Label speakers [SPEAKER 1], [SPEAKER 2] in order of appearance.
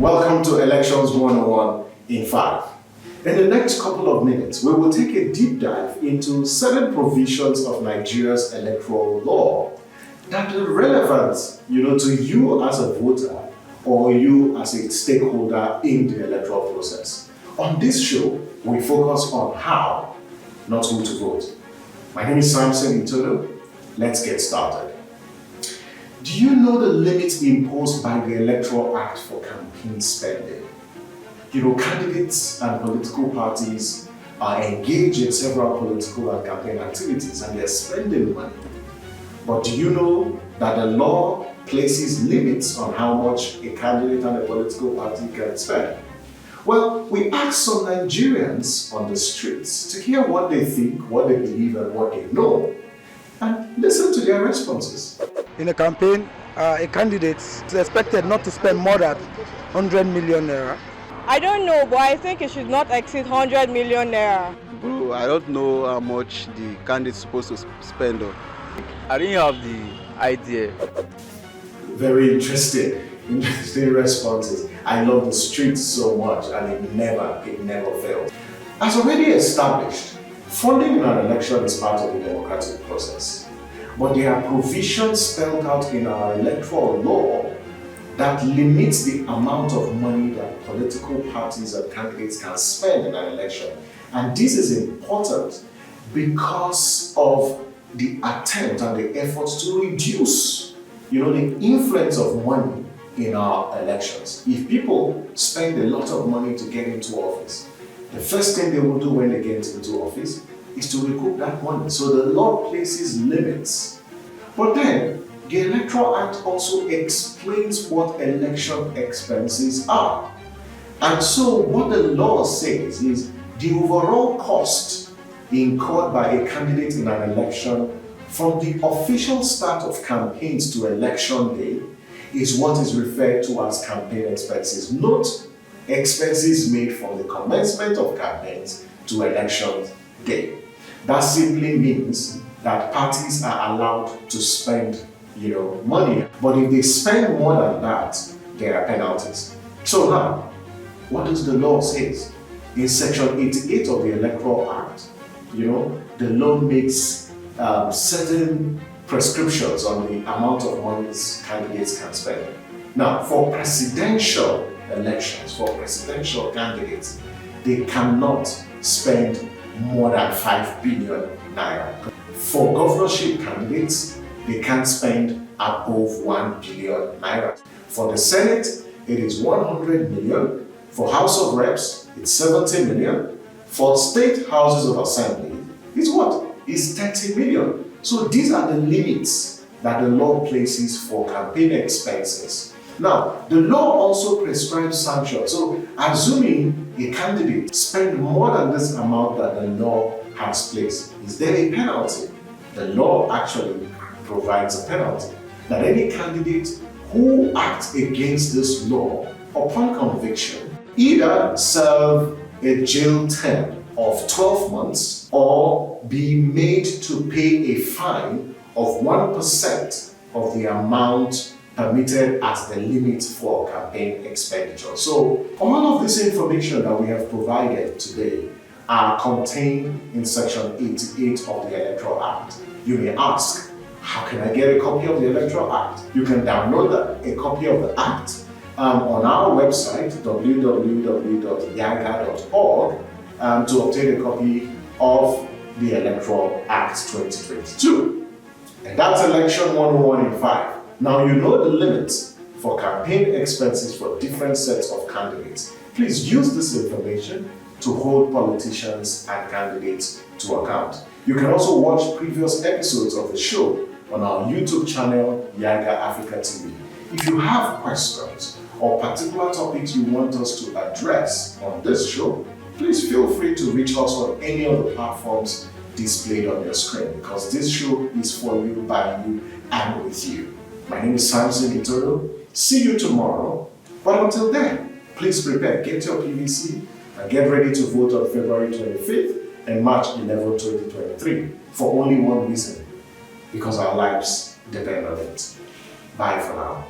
[SPEAKER 1] Welcome to Elections 101 in 5. In the next couple of minutes, we will take a deep dive into certain provisions of Nigeria's electoral law that are relevant, to you as a voter or you as a stakeholder in the electoral process. On this show, we focus on how, not who to vote. My name is Samson Itodo. Let's get started. Do you know the limits imposed by the Electoral Act for campaign spending? Candidates and political parties are engaged in several political and campaign activities and they're spending money. But do you know that the law places limits on how much a candidate and a political party can spend? Well, we asked some Nigerians on the streets to hear what they think, what they believe, and what they know, and listen to their responses.
[SPEAKER 2] In a campaign, a candidate is expected not to spend more than 100 million naira.
[SPEAKER 3] I don't know, but I think it should not exceed 100 million naira.
[SPEAKER 4] Bro, I don't know how much the candidate is supposed to spend on.
[SPEAKER 5] I didn't have the idea.
[SPEAKER 1] Very interesting responses. I love the streets so much and it never fails. As already established, funding in an election is part of the democratic process. But there are provisions spelled out in our electoral law that limits the amount of money that political parties and candidates can spend in an election. And this is important because of the attempt and the efforts to reduce, the influence of money in our elections. If people spend a lot of money to get into office, the first thing they will do when they get into office is to recoup that money. So the law places limits. But then, the Electoral Act also explains what election expenses are. And so what the law says is the overall cost incurred by a candidate in an election from the official start of campaigns to election day is what is referred to as campaign expenses. Note, expenses made from the commencement of campaigns to election day. That simply means that parties are allowed to spend, money. But if they spend more than that, there are penalties. So now, what does the law say? In Section 88 of the Electoral Act, the law makes certain prescriptions on the amount of money candidates can spend. Now, for presidential elections, for presidential candidates, they cannot spend more than 5 billion naira. For governorship candidates, they can't spend above 1 billion naira. For the Senate, it is 100 million. For House of Reps, it's 70 million. For state houses of assembly, it's what? It's 30 million. So these are the limits that the law places for campaign expenses. Now, the law also prescribes sanctions. So, assuming a candidate spend more than this amount that the law has placed, is there a penalty? The law actually provides a penalty that any candidate who acts against this law upon conviction either serve a jail term of 12 months or be made to pay a fine of 1% of the amount permitted as the limit for campaign expenditure. So all of this information that we have provided today are contained in Section 88 of the Electoral Act. You may ask, how can I get a copy of the Electoral Act? You can download a copy of the Act on our website, www.yaga.org, to obtain a copy of the Electoral Act 2022. And that's Election 101 in 5. Now you know the limits for campaign expenses for different sets of candidates. Please use this information to hold politicians and candidates to account. You can also watch previous episodes of the show on our YouTube channel, Yaga Africa TV. If you have questions or particular topics you want us to address on this show, please feel free to reach us on any of the platforms displayed on your screen, because this show is for you, by you, and with you. My name is Samson Itodo. See you tomorrow. But until then, please prepare, get your PVC, and get ready to vote on February 25th and March 11, 2023 for only one reason: because our lives depend on it. Bye for now.